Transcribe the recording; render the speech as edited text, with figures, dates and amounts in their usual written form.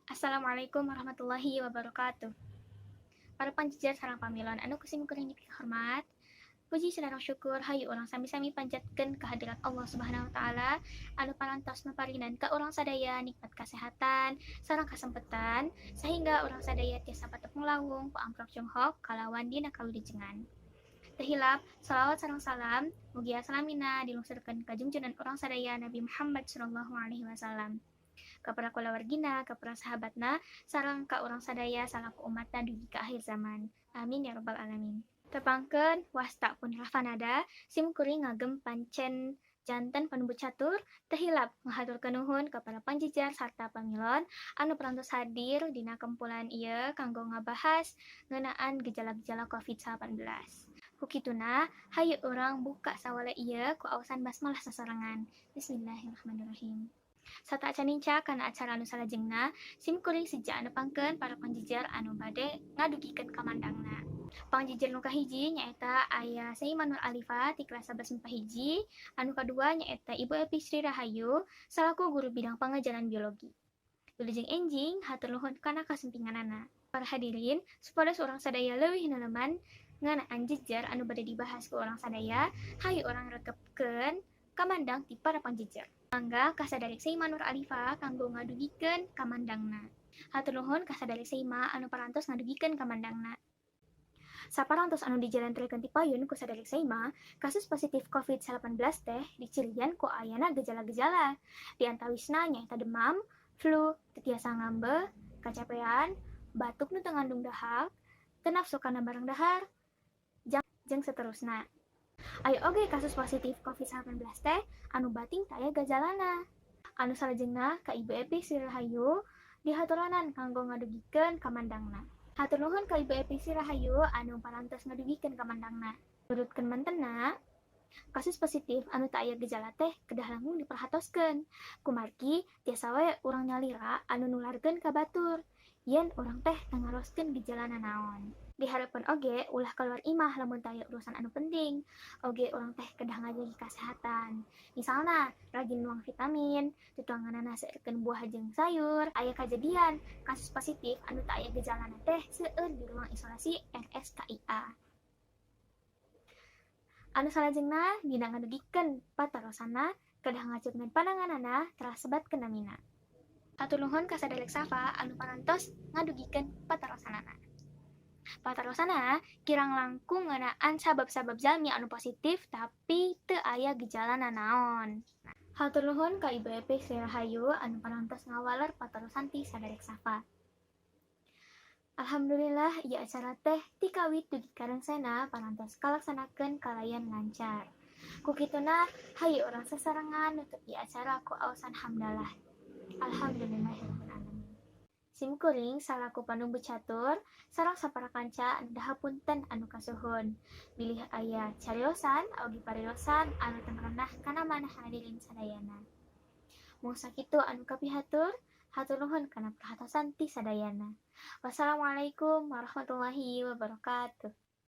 Assalamualaikum warahmatullahi wabarakatuh. Para panjajah sareng pamilon anu kusim-kuring hormat, puji sareng syukur hayu urang sami-sami panjatkeun kehadirat Allah Subhanahu wa taala anu parantos maparinan ka urang sadaya nikmat kasehatan sareng kasempetan sehingga urang sadaya tiasa patepung lawung ku amprok jonghok kalawan dina kawilujengan. Teu hilap shalawat sareng salam mugia salamina dilungsurkeun ka junjungan urang sadaya Nabi Muhammad sallallahu alaihi wasallam. Kepada kulawargina, kepada sahabatna, sareng ka urang sadaya salaku umatna dugi ka akhir zaman. Amin ya rabbal alamin. Tepangkeun wasta pun rafanada, simkuring ngagem pancen janten panumbut catur, teu hilap ngahaturkeun nuhun kepada panjijar sarta pamilon anu parantos hadir dina kumpulan ieu kanggo ngabahas ngeunaan gejala-gejala COVID-19. Kukituna, hayu urang buka sawale ieu ku aosan basmalah sasarengan. Bismillahirrahmanirrahim. Sata caninca kana acara anu salajengna, simkuring sejak anu pangkeun para panjijar anu bade ngadugikeun kamandangna. Panjijar nu kahiji nyaeta Aya Saimanur Alifa ti kelas 11 MIPA hiji, anu kadua nyaeta Ibu Epi Sri Rahayu selaku guru bidang pengajaran biologi. Wilujeng enjing hatur nuhun kana kasumpinganana. Para hadirin, supados urang sadaya leuwih neuleman ngeunaan jejer anu bade dibahas ku urang sadaya, hayu urang rekepkeun kamandang ti para panjijar. Mangga kasadarik Seima Nur Alifa kanggo ngadugikeun kamandangna. Hatur nuhun kasadarik Seima anu parantos ngadugikeun kamandangna. Saparantos anu dijalantreukeun ti payun ku sadarik Seima, kasus positif COVID-19 teh dicirian ku ayana gejala-gejala. Di antawisna nyaeta demam, flu, teu tiasa ngambeuh, kacapean, batuk nu teu ngandung dahak, teu nafsu kana barang dahar, jeung saterusna. Aya oge kasus positif COVID-19 teh anu bating teu aya gajalana. Anu salajengna ka Ibu Epi Sri Rahayu dihaturanan kanggo ngadugikeun kamandangna. Hatur nuhun ka Ibu Epi Sri Rahayu anu parantos ngadugikeun kamandangna. Nurutkeun mantena, kasus positif anu teu aya gejala teh kedah langkung diperhatoskeun. Kumargi tiasa wae urang nyalira anu nularkeun ka batur. Yen urang teh teu ngaroskeun gejalana naon. Diharapkeun oge ulah keluar imah lamun teu aya urusan anu penting. Oge urang teh kedah ngajagi kasehatan. Misalna, rajin nuang vitamin, tutuanganana seueurkeun buah jeung sayur. Aya kajadian kasus positif anu teu aya gejalana teh seueur di ruang isolasi RSKIA. Anu salajengna dina ngadugikeun patarosana kedah ngacungkeun pananganana terasebatkeun namina. Hatur nuhun ka sadarik Safa anu parantos ngadugikeun patarosanana. Patarosana kirang langkung ngeunaan sabab-sabab jalmi anu positif tapi teu aya gejalana naon. Hatur nuhun ka Ibu Epi Sri Rahayu anu parantos ngawaler patarosan ti sadarik Safa. Alhamdulillah ieu acara teh ti kawit dugi karengsena parantos kalaksanakeun kalayan lancar. Kukituna hayu urang sasarengan nutup ieu acara ku aosan hamdalah. Alhamdulillahirabbil alamin. Simkuring salaku panumbut catur sareng sapara kanca anu dahapunten anu kasuhun. Bilih aya cariosan oge pariosan anu tengrenah kana maneh hadirin sadayana. Mung sakitu anu kapihatur, hatur nuhun kana perhatosan ti sadayana. Wassalamualaikum warahmatullahi wabarakatuh.